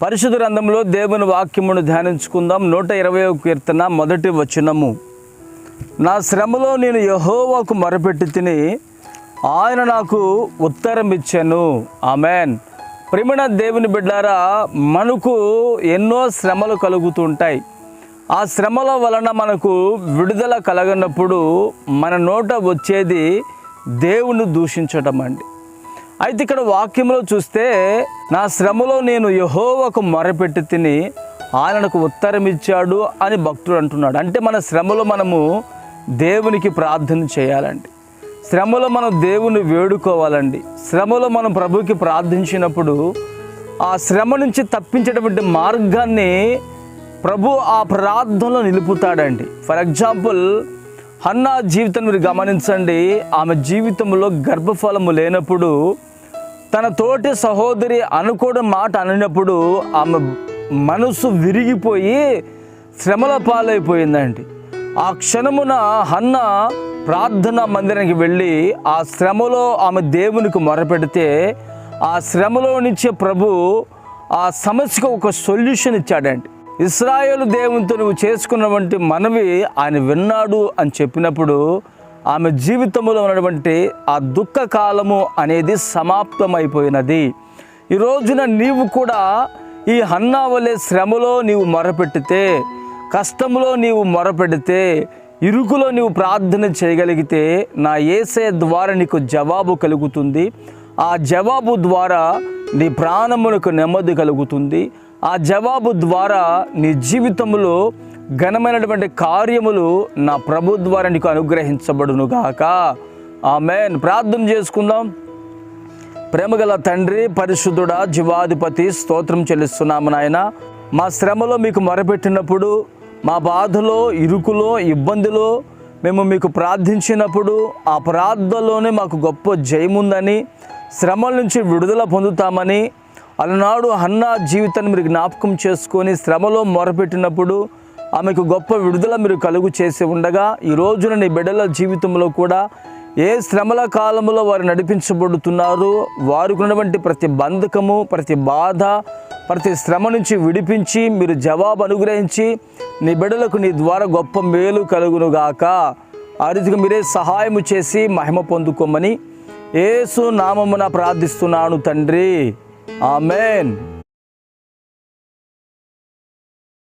పరిశుద్ధ గ్రంథంలో దేవుని వాక్యమును ధ్యానించుకుందాం. 120వ కీర్తన మొదటి వచనము. నా శ్రమలో నేను యెహోవాకు మొరపెట్టి తిని ఆయన నాకు ఉత్తరం ఇచ్చెను. ఆమెన్. ప్రియమైన దేవుని బిడ్డారా, మనకు ఎన్నో శ్రమలు కలుగుతుంటాయి. ఆ శ్రమల వలన మనకు విడుదల కలగనప్పుడు మన నోట వచ్చేది దేవుని దూషించటం అండి. అయితే ఇక్కడ వాక్యంలో చూస్తే, నా శ్రమలో నేను యెహోవాకు మొరపెట్టి తిని ఆయనకు ఉత్తరం ఇచ్చాడు అని భక్తుడు అంటున్నాడు. అంటే మన శ్రమలో మనము దేవునికి ప్రార్థన చేయాలండి. శ్రమలో మనం దేవుని వేడుకోవాలండి. శ్రమలో మనం ప్రభుకి ప్రార్థించినప్పుడు ఆ శ్రమ నుంచి తప్పించేటువంటి మార్గాన్ని ప్రభు ఆ ప్రార్థనలో నిలుపుతాడండి. ఫర్ ఎగ్జాంపుల్, హన్నా జీవితం మీరు గమనించండి. ఆమె జీవితంలో గర్భఫలము లేనప్పుడు తన తోటి సహోదరి అనుకోవడం మాట అనినప్పుడు ఆమె మనసు విరిగిపోయి శ్రమల పాలైపోయిందండి. ఆ క్షణమున హన్నా ప్రార్థనా మందిరానికి వెళ్ళి ఆ శ్రమలో ఆమె దేవునికి మొరపెడితే ఆ శ్రమలో నుంచి ప్రభు ఆ సమస్యకు ఒక సొల్యూషన్ ఇచ్చాడండి. ఇశ్రాయేలు దేవునితో నువ్వు చేసుకున్నటువంటి మనవి ఆయన విన్నాడు అని చెప్పినప్పుడు ఆమె జీవితంలో ఉన్నటువంటి ఆ దుఃఖ కాలము అనేది సమాప్తమైపోయినది. ఈ రోజున నీవు కూడా ఈ హన్నా వలె శ్రమలో నీవు మొరపెట్టితే, కష్టంలో నీవు మొరపెడితే, ఇరుకులో నీవు ప్రార్థన చేయగలిగితే నా యేసయ్య ద్వారా నీకు జవాబు కలుగుతుంది. ఆ జవాబు ద్వారా నీ ప్రాణములకు నెమ్మది కలుగుతుంది. ఆ జవాబు ద్వారా నీ జీవితంలో ఘనమైనటువంటి కార్యములు నా ప్రభు ద్వారా నీకు అనుగ్రహించబడును గాక. ఆమేన్. ప్రార్థన చేసుకుందాం. ప్రేమగల తండ్రి, పరిశుద్ధుడా, జీవాధిపతి, స్తోత్రం చెల్లిస్తున్నాము నాయన. మా శ్రమలో మీకు మొరపెట్టినప్పుడు, మా బాధలో, ఇరుకులో, ఇబ్బందిలో మేము మీకు ప్రార్థించినప్పుడు ఆ ప్రార్థనలోనే మాకు గొప్ప జయముందని, శ్రమల నుంచి విడుదల పొందుతామని, అలనాడు హన్నా జీవితాన్ని మీరు జ్ఞాపకం చేసుకొని శ్రమలో మొరపెట్టినప్పుడు ఆమెకు గొప్ప విడుదల మీరు కలుగు చేసి ఉండగా, ఈ రోజున నీ బిడ్డల జీవితంలో కూడా ఏ శ్రమల కాలంలో వారు నడిపించబడుతున్నారు, వారికి ఉన్నటువంటి ప్రతి బంధకము, ప్రతి బాధ, ప్రతి శ్రమ నుంచి విడిపించి మీరు జవాబు అనుగ్రహించి నీ బిడ్డలకు నీ ద్వారా గొప్ప మేలు కలుగునుగాక. ఆ రీతిగా మీరే సహాయము చేసి మహిమ పొందుకోమని యేసు నామమున ప్రార్థిస్తున్నాను తండ్రి. ఆమెన్.